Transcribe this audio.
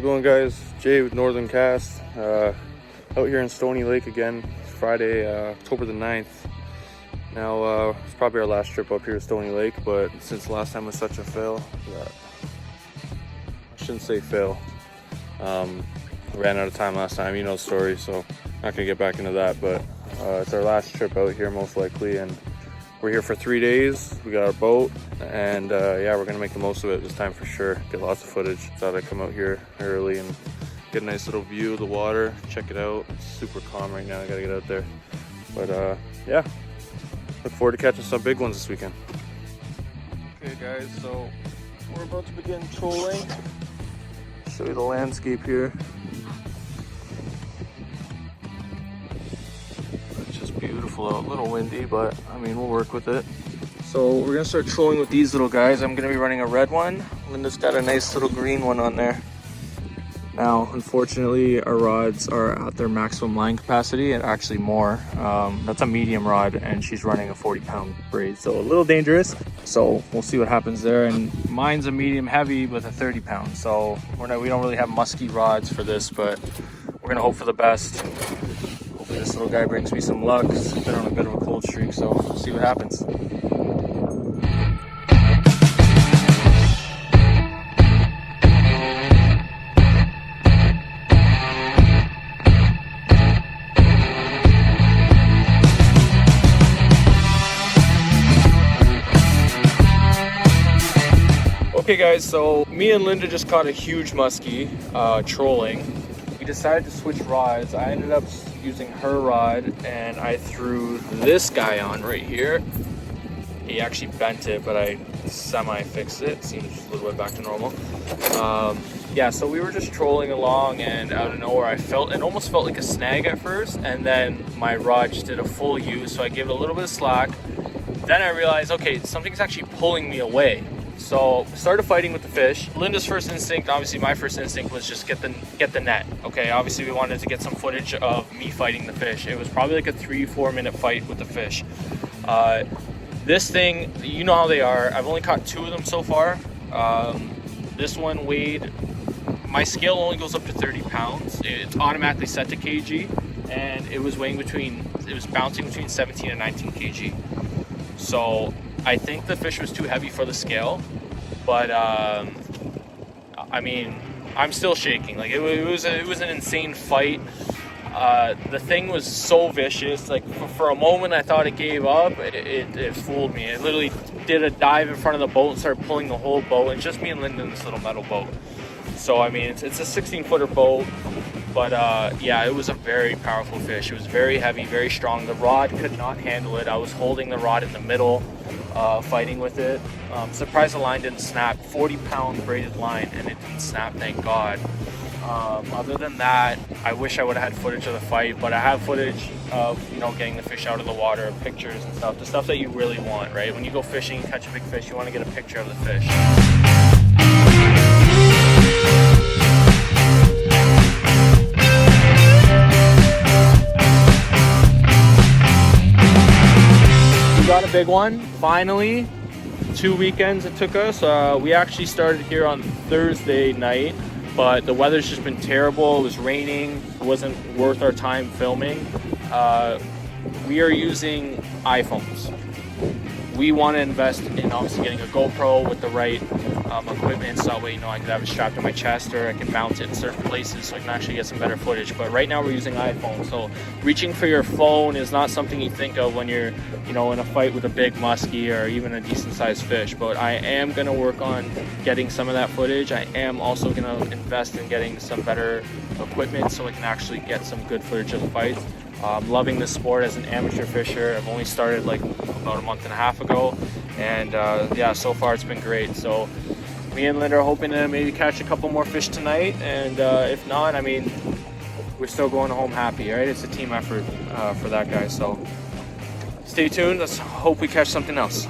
it going, guys? Jay with Northern Cast. Out here in Stony Lake again. It's Friday, October the 9th. Now, it's probably our last trip up here to Stony Lake, but since last time was such a fail, I shouldn't say fail. Ran out of time last time, you know the story, so not gonna get back into that, but it's our last trip out here most likely, and we're here for 3 days. We got our boat, and yeah, we're gonna make the most of it this time for sure. Get lots of footage. Thought I'd come out here early and get a nice little view of the water. Check it out. It's super calm right now. I gotta get out there. But yeah, look forward to catching some big ones this weekend. Okay, guys, so we're about to begin trolling. Show you the landscape here. It's just beautiful out. A little windy, but I mean, we'll work with it. So we're gonna start trolling with these little guys. I'm gonna be running a red one. Linda's got a nice little green one on there. Now, unfortunately, our rods are at their maximum line capacity, and actually more. That's a medium rod, and she's running a 40-pound braid, so a little dangerous. So we'll see what happens there. And mine's a medium heavy with a 30-pound, so we don't really have musky rods for this, but we're gonna hope for the best. Hopefully this little guy brings me some luck. It's been on a bit of a cold streak, so we'll see what happens. Okay guys, so me and Linda just caught a huge muskie trolling. We decided to switch rods. I ended up using her rod, and I threw this guy on right here. He actually bent it, but I semi-fixed it. Seems a little bit back to normal. Yeah, so we were just trolling along, and out of nowhere it almost felt like a snag at first, and then my rod just did a full use, so I gave it a little bit of slack. Then I realized, okay, something's actually pulling me away. So started fighting with the fish. Linda's first instinct, obviously my first instinct, was just get the net. Okay, obviously we wanted to get some footage of me fighting the fish. It was probably like a 3-4 minute fight with the fish. This thing, you know how they are. I've only caught 2 of them so far. This one weighed, my scale only goes up to 30 pounds. It's automatically set to kg, and it was bouncing between 17 and 19 kg. So I think the fish was too heavy for the scale, but I mean, I'm still shaking. Like it was an insane fight. The thing was so vicious. Like for a moment, I thought it gave up. It fooled me. It literally did a dive in front of the boat and started pulling the whole boat. And just me and Linda in this little metal boat. So I mean, it's a 16-footer boat. But yeah, it was a very powerful fish. It was very heavy, very strong. The rod could not handle it. I was holding the rod in the middle, fighting with it. Surprised the line didn't snap. 40-pound braided line, and it didn't snap, thank God. Other than that, I wish I would have had footage of the fight, but I have footage of, getting the fish out of the water, pictures and stuff. The stuff that you really want, right? When you go fishing, you catch a big fish, you want to get a picture of the fish. Got a big one, finally. 2 weekends it took us. We actually started here on Thursday night, but the weather's just been terrible. It was raining. It wasn't worth our time filming. We are using iPhones. We want to invest in obviously getting a GoPro with the right equipment, so that way I can have it strapped to my chest, or I can mount it in certain places so I can actually get some better footage. But right now we're using iPhone, so reaching for your phone is not something you think of when you're in a fight with a big muskie or even a decent sized fish. But I am going to work on getting some of that footage. I am also going to invest in getting some better equipment so I can actually get some good footage of the fights. I'm loving this sport as an amateur fisher. I've only started like about a month and a half ago, and yeah, so far it's been great. So me and Linda are hoping to maybe catch a couple more fish tonight, and if not, I mean, we're still going home happy, right? It's a team effort for that, guys. So stay tuned. Let's hope we catch something else.